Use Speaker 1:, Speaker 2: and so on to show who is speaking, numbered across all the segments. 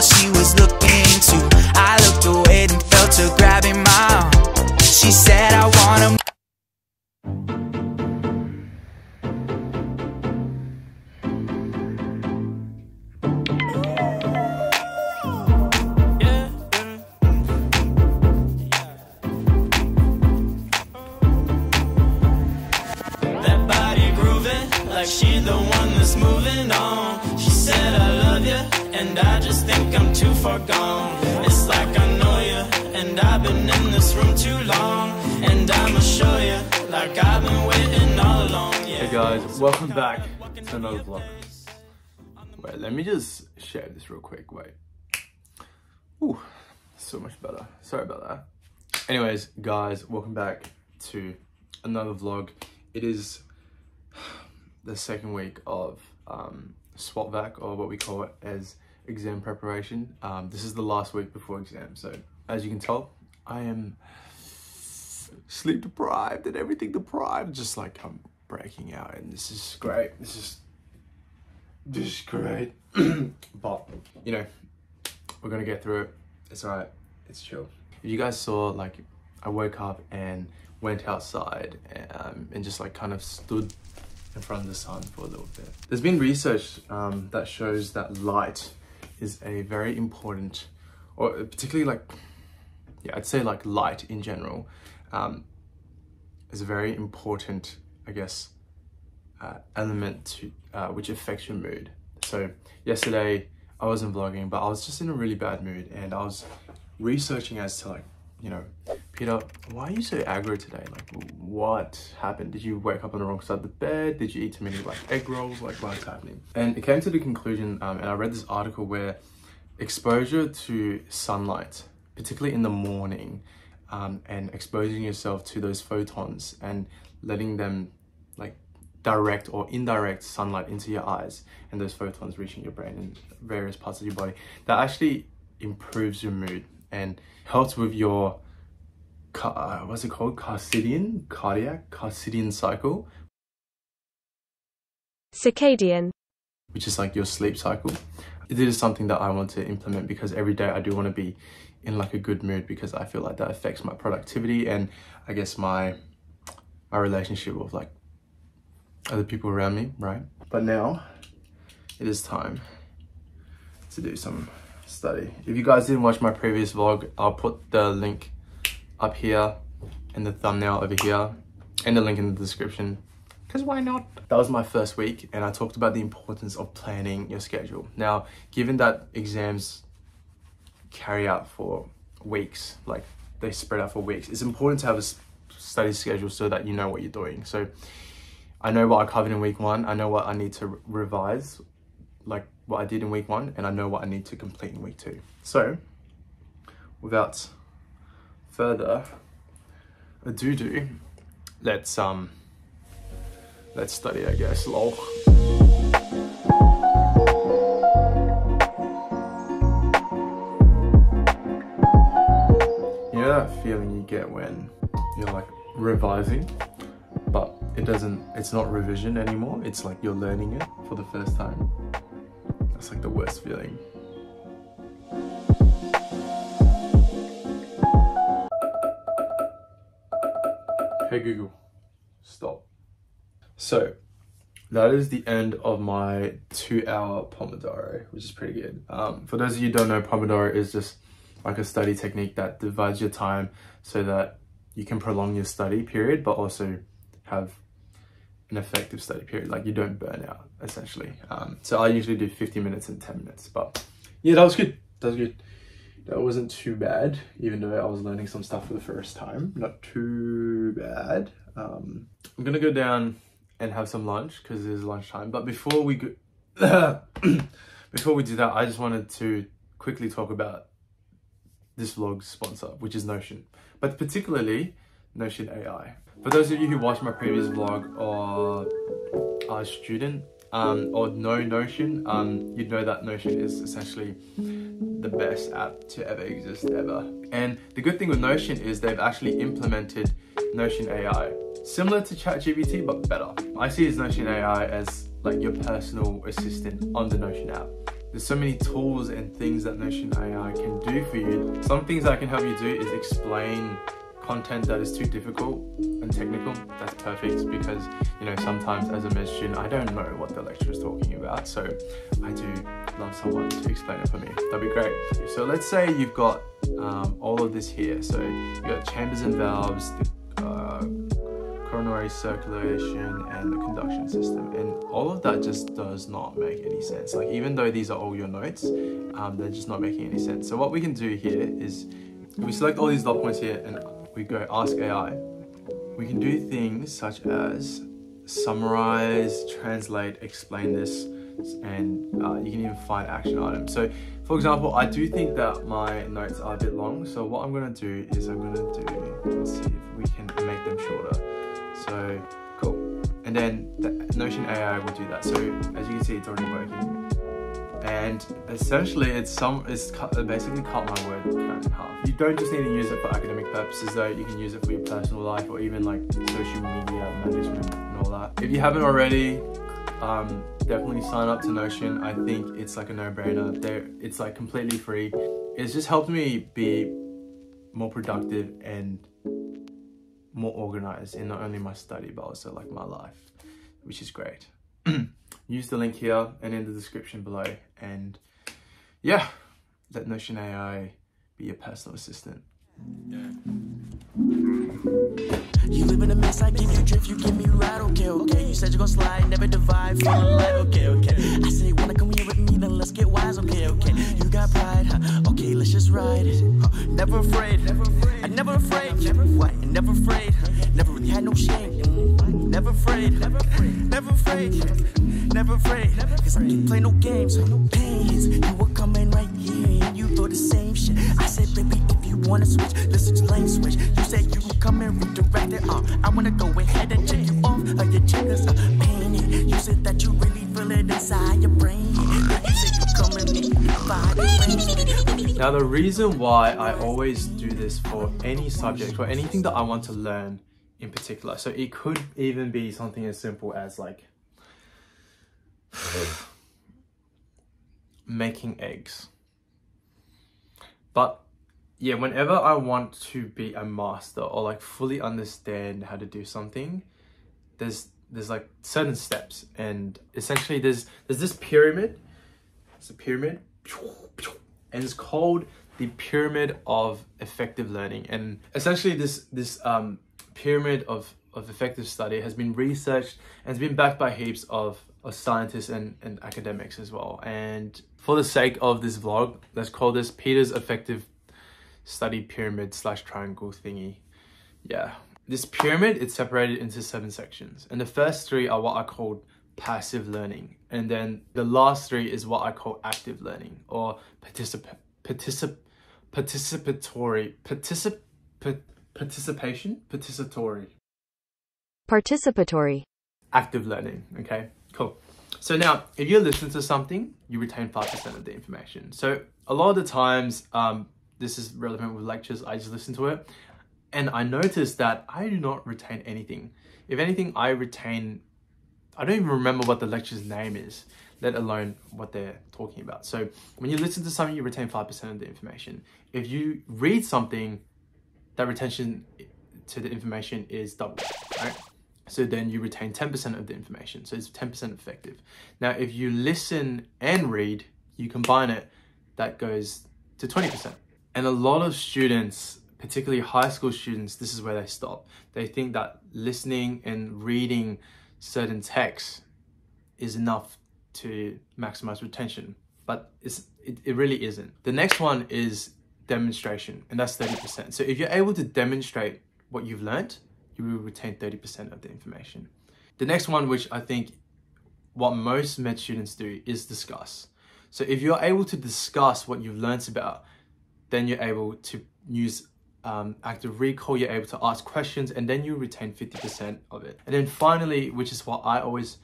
Speaker 1: girl she was looking to. I looked away and felt her grabbing my arm. She said, I wanna.
Speaker 2: Like she the one that's moving on. She said I love you, and I just think I'm too far gone. It's like I know you, and I've been in this room too long. And I'ma show you, like I've been waiting all along. Yeah.
Speaker 3: Hey guys, welcome back to another vlog. Wait, let me just share this real quick, wait. Ooh, so much better. Sorry about that. Anyways, guys, welcome back to another vlog. It is the second week of swap vac, or what we call it as exam preparation. This is the last week before exam, so as you can tell, I am sleep deprived and everything deprived. Just like I'm breaking out, and this is great. This is great. But you know, we're gonna get through it. It's alright. It's chill. If you guys saw, like, I woke up and went outside and just like kind of stood in front of the sun for a little bit. There's been research that shows that light is a very important, or particularly like, yeah, I'd say like light in general, is a very important, I guess, element to which affects your mood. So yesterday I wasn't vlogging, but I was just in a really bad mood, and I was researching as to, like, you know, Peter, why are you so aggro today? Like, what happened? Did you wake up on the wrong side of the bed? Did you eat too many like egg rolls? Like, what's happening? And it came to the conclusion, and I read this article where exposure to sunlight, particularly in the morning, and exposing yourself to those photons and letting them, like, direct or indirect sunlight into your eyes, and those photons reaching your brain and various parts of your body, that actually improves your mood and helps with your what's it called? Cardiac cycle.
Speaker 4: Circadian.
Speaker 3: Which is like your sleep cycle. It is something that I want to implement, because every day I do want to be in like a good mood, because I feel like that affects my productivity and I guess my relationship with like other people around me, right? But now it is time to do some study. If you guys didn't watch my previous vlog, I'll put the link up here and the thumbnail over here and the link in the description, because why not? That was my first week, and I talked about the importance of planning your schedule. Now, given that exams carry out for weeks, like they spread out for weeks, it's important to have a study schedule so that you know what you're doing. So I know what I covered in week 1, I know what I need to revise, like what I did in week 1, and I know what I need to complete in week 2. So without further ado, let's study, I guess. Lol. You know that feeling you get when you're like revising, but it's not revision anymore, it's like you're learning it for the first time? That's like the worst feeling. Hey Google, stop. So that is the end of my 2-hour Pomodoro, which is pretty good. For those of you who don't know, Pomodoro is just like a study technique that divides your time so that you can prolong your study period, but also have an effective study period, like you don't burn out, essentially. So I usually do 50 minutes and 10 minutes, but yeah, that was good. That wasn't too bad, even though I was learning some stuff for the first time. Not too bad. I'm gonna go down and have some lunch because it is lunchtime. But before we do that, I just wanted to quickly talk about this vlog's sponsor, which is Notion, but particularly Notion AI. For those of you who watched my previous vlog or are a student or know Notion, you'd know that Notion is essentially the best app to ever exist ever. And the good thing with Notion is they've actually implemented Notion AI, similar to ChatGPT but better. I see Notion AI as like your personal assistant on the Notion app. There's so many tools and things that Notion AI can do for you. Some things I can help you do is explain content that is too difficult and technical. That's perfect, because you know, sometimes as a med student I don't know what the lecturer is talking about, so I do love someone to explain it for me. That'd be great. So let's say you've got all of this here. So you've got chambers and valves, the coronary circulation and the conduction system, and all of that just does not make any sense. Like, even though these are all your notes, they're just not making any sense. So what we can do here is we select all these dot points here and we go ask AI. We can do things such as summarize, translate, explain this, and you can even find action items. So for example, I do think that my notes are a bit long, so what I'm going to do is let's see if we can make them shorter. So cool, and then the Notion AI will do that. So as you can see, it's already working, and essentially it's basically cut my word count in half. You don't just need to use it for academic purposes though, you can use it for your personal life or even like social media management and all that. If you haven't already, definitely sign up to Notion. I think it's like a no-brainer. It's like completely free. It's just helped me be more productive and more organized in not only my study but also like my life, which is great. Use the link here and in the description below, and yeah, let Notion AI be your personal assistant.
Speaker 2: You live in a mess, I give you drift, you give me ride, okay, okay. You said you're gonna slide, never divide, feeling light, okay, okay. I say, wanna come here with me, then let's get wise, okay, okay. You got pride, huh? Okay, let's just ride it. Never afraid, I never afraid, what? Never afraid, never really had no shame. Never afraid, never afraid, never afraid. Cause I don't play no games, no pains. You were coming right here, and you thought the same shit. I said, baby, if you wanna switch, let's just lane switch. You said you can come and redirect it, I wanna go ahead and check you off of your checkers, painted. You said that you really feel it inside your brain. You said you come and me,
Speaker 3: now the reason why I always do this for any subject or anything that I want to learn in particular, so it could even be something as simple as like making eggs. But yeah, whenever I want to be a master or like fully understand how to do something, there's like certain steps, and essentially there's this pyramid. It's a pyramid, and it's called the pyramid of effective learning. And essentially this pyramid of effective study has been researched and it's been backed by heaps of scientists and academics as well. And for the sake of this vlog, let's call this Peter's effective study pyramid / triangle thingy. Yeah, this pyramid, it's separated into 7 sections, and the first 3 are what I call passive learning, and then the last 3 is what I call active learning, or participatory active learning. Okay, cool. So now, if you listen to something, you retain 5% of the information. So a lot of the times, this is relevant with lectures, I just listen to it, and I noticed that I do not retain anything. If anything, I don't even remember what the lecture's name is, let alone what they're talking about. So when you listen to something, you retain 5% of the information. If you read something, that retention to the information is double, right? So then you retain 10% of the information. So it's 10% effective. Now, if you listen and read, you combine it, that goes to 20%. And a lot of students, particularly high school students, this is where they stop. They think that listening and reading certain texts is enough to maximize retention, but it really isn't. The next one is demonstration, and that's 30%. So if you're able to demonstrate what you've learned, you will retain 30% of the information. The next one, which I think what most med students do, is discuss. So if you're able to discuss what you've learned about, then you're able to use active recall, you're able to ask questions, and then you retain 50% of it. And then finally, which is what I always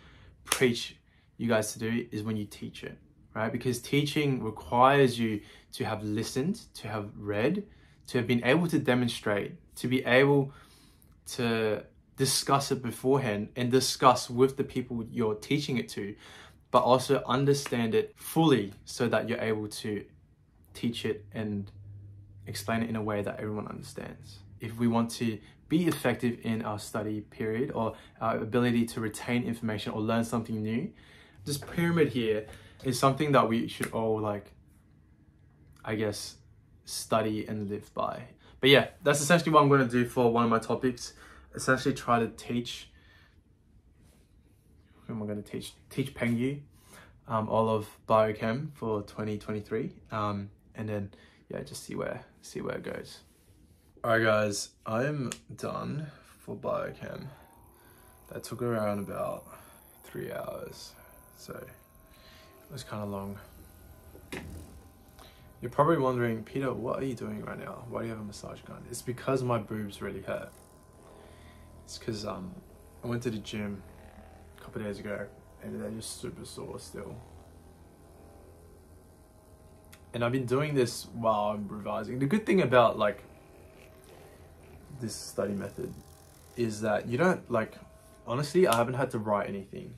Speaker 3: preach you guys to do, is when you teach it, right? Because teaching requires you to have listened, to have read, to have been able to demonstrate, to be able to discuss it beforehand and discuss with the people you're teaching it to but also understand it fully so that you're able to teach it and explain it in a way that everyone understands. If we want to be effective in our study period or our ability to retain information or learn something new, this pyramid here is something that we should all, like, I guess, study and live by. But yeah, that's essentially what I'm going to do for one of my topics. Essentially try to teach, who am I going to teach? Teach Pengyu all of biochem for 2023. And then, yeah, just see where it goes. Alright guys, I am done for biochem. That took around about 3 hours, so it was kind of long. You're probably wondering, Peter, what are you doing right now? Why do you have a massage gun? It's because my boobs really hurt. It's because I went to the gym a couple of days ago and they're just super sore still. And I've been doing this while I'm revising. The good thing about, like, this study method is that you don't, like, honestly, I haven't had to write anything.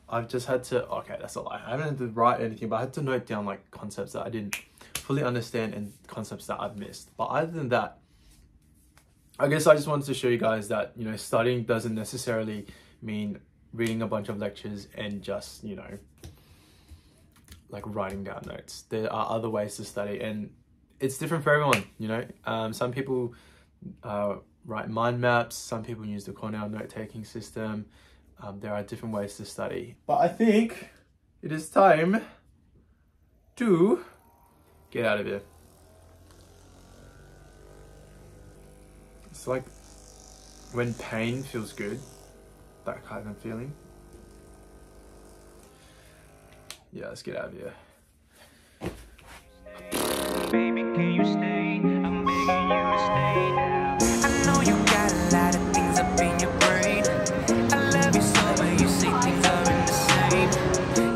Speaker 3: I've just had to, okay, that's a lie. I haven't had to write anything, but I had to note down, like, concepts that I didn't fully understand and concepts that I've missed. But other than that, I guess I just wanted to show you guys that, you know, studying doesn't necessarily mean reading a bunch of lectures and just, you know, like writing down notes. There are other ways to study and it's different for everyone, you know. Some people write mind maps, some people use the Cornell note-taking system. There are different ways to study. But I think it is time to get out of here. It's like when pain feels good, that kind of feeling. Yeah, let's get out of here.
Speaker 1: Baby, can you stay? I'm begging you to stay now. I know you got a lot of things up in your brain. I love you so, but you say things aren't the same.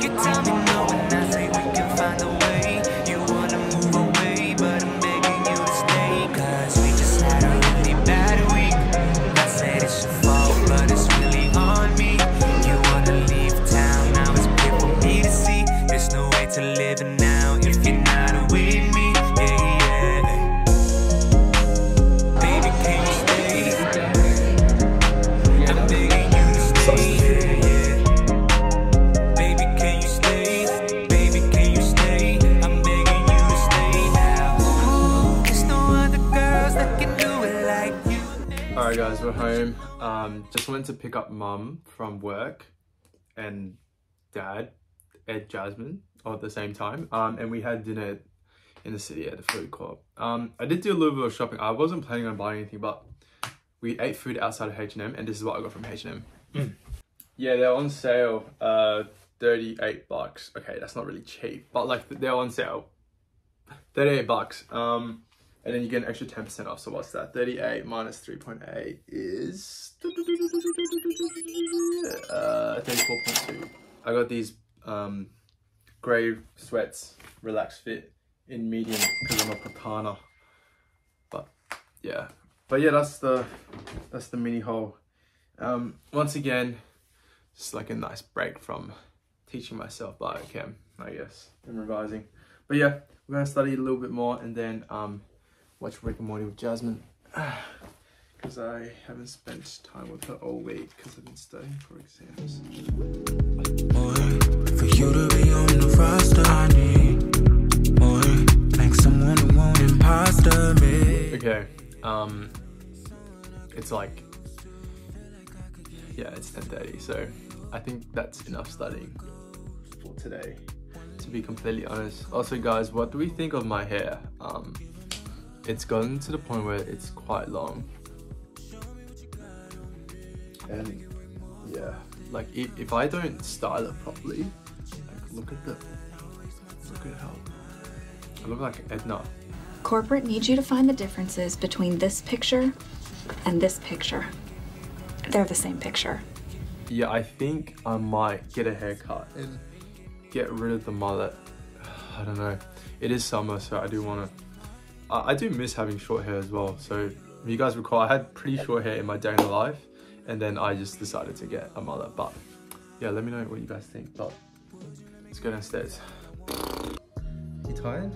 Speaker 1: You tell me no, and I say we can find a way. You wanna move away, but I'm begging you to stay. Cause we just had a really bad week. I said it's your fault, but it's really on me. You wanna leave town, now it's clear for me to see. There's no way to live now if you're not with me.
Speaker 3: Alright guys, we're home. Just went to pick up mum from work and dad at Jasmine all at the same time. And we had dinner in the city at the food court. I did do a little bit of shopping. I wasn't planning on buying anything, but we ate food outside of H&M and this is what I got from H&M. Yeah, they're on sale, 38 bucks. Okay, that's not really cheap, but like they're on sale, 38 bucks. And then you get an extra 10% off. So what's that? 38 minus 3.8 is 34.2. I got these grey sweats, relaxed fit in medium because I'm a patana. But yeah, that's the mini haul. Once again, just like a nice break from teaching myself biochem, I guess, and revising. But yeah, we're gonna study a little bit more and then watch Rick and Morty with Jasmine because I haven't spent time with her all week because I've been studying for exams. For you to be on the roster, I need like someone who won't imposter me. Okay, it's like, yeah, it's 10:30, so I think that's enough studying for today, to be completely honest. Also guys, what do we think of my hair? It's gotten to the point where it's quite long. And yeah, like if I don't style it properly, like look at how I look like Edna.
Speaker 4: Corporate needs you to find the differences between this picture and this picture. They're the same picture.
Speaker 3: Yeah, I think I might get a haircut and get rid of the mullet. I don't know. It is summer, so I do want to. I do miss having short hair as well. So if you guys recall, I had pretty short hair in my day in the life, and then I just decided to get a mullet. But yeah, let me know what you guys think. But Let's go downstairs. You tired?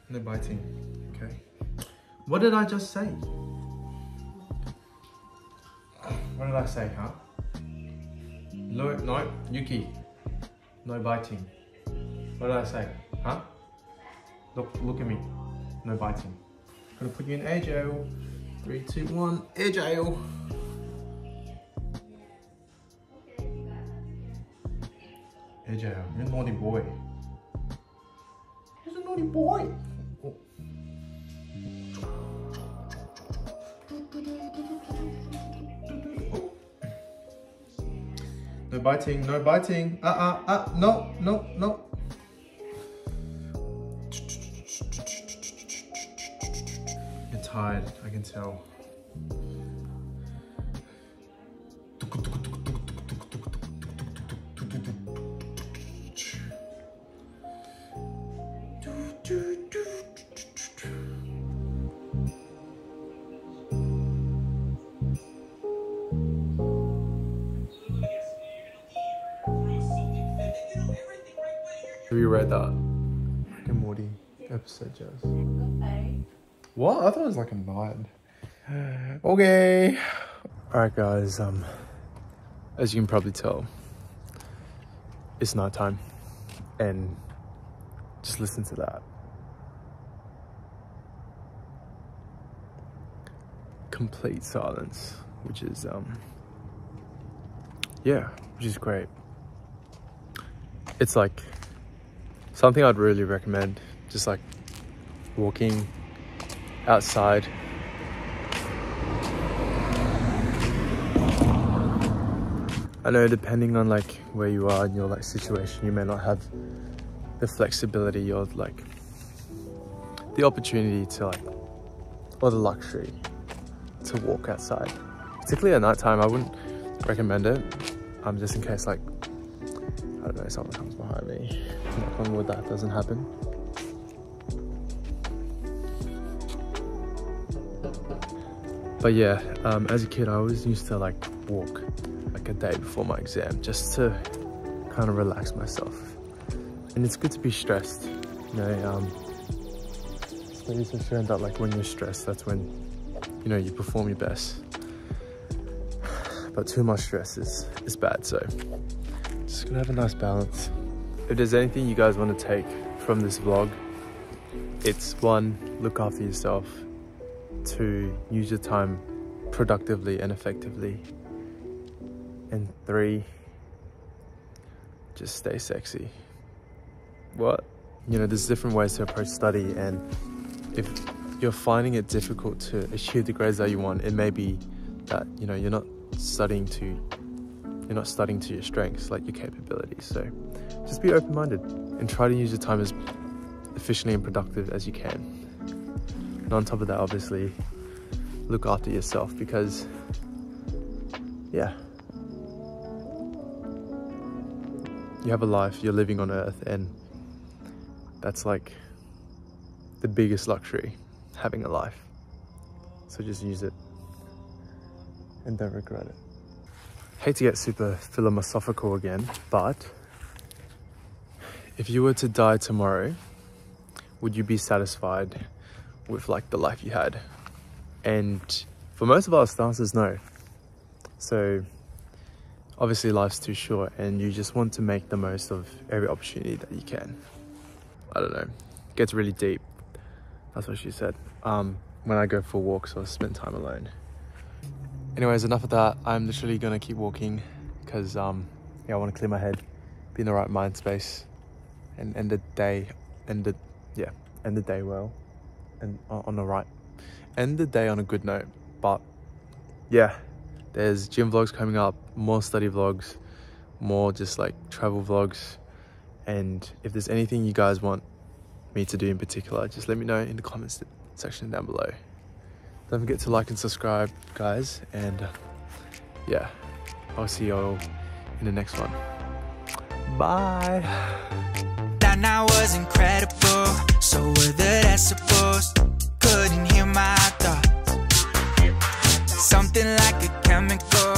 Speaker 3: No biting. Okay. What did I just say? What did I say, huh? No, Yuki. No biting. What did I say? Huh? Look at me. No biting. I'm gonna put you in air jail. 3, 2, 1, air jail. Air jail. You're a naughty boy. He's a naughty boy. Oh. No biting, no biting. No. You're tired, I can tell. Have you read that Rick and Morty episode, Jess?
Speaker 4: Okay.
Speaker 3: What? I thought it was like a 9. Okay. Alright guys, as you can probably tell, it's night time. And just listen to that. Complete silence, which is yeah, which is great. It's like something I'd really recommend, just like walking outside. I know depending on like where you are in your like situation, you may not have the flexibility or like the opportunity to like, or the luxury to walk outside. Particularly at night time, I wouldn't recommend it. Just in case like, I don't know, someone comes behind me. Knock on wood, that doesn't happen. But yeah, as a kid, I always used to like walk like a day before my exam just to kind of relax myself. And it's good to be stressed, you know. Studies have shown that like when you're stressed, that's when, you know, you perform your best. But too much stress is bad, so just gonna have a nice balance. If there's anything you guys want to take from this vlog, it's 1, look after yourself. 2, use your time productively and effectively. And 3, just stay sexy. What? You know, there's different ways to approach study, and if you're finding it difficult to achieve the grades that you want, it may be that, you know, you're not studying to your strengths, like your capabilities. So just be open-minded and try to use your time as efficiently and productive as you can. And on top of that, obviously, look after yourself, because yeah, you have a life, you're living on earth, and that's like the biggest luxury, having a life. So just use it and don't regret it. Hate to get super philosophical again, but if you were to die tomorrow, would you be satisfied with like the life you had? And for most of us, the answer is no. So obviously life's too short and you just want to make the most of every opportunity that you can. I don't know, it gets really deep. That's what she said. When I go for walks or spend time alone. Anyways, enough of that. I'm literally gonna keep walking because yeah, I want to clear my head, be in the right mind space, and end the day well, and end the day on a good note. But yeah, there's gym vlogs coming up, more study vlogs, more just like travel vlogs, and if there's anything you guys want me to do in particular, just let me know in the comments section down below. Don't forget to like and subscribe, guys, and yeah, I'll see you all in the next one. Bye.
Speaker 1: That night was incredible, so were the decibels. Couldn't hear my thoughts. Something like a chemical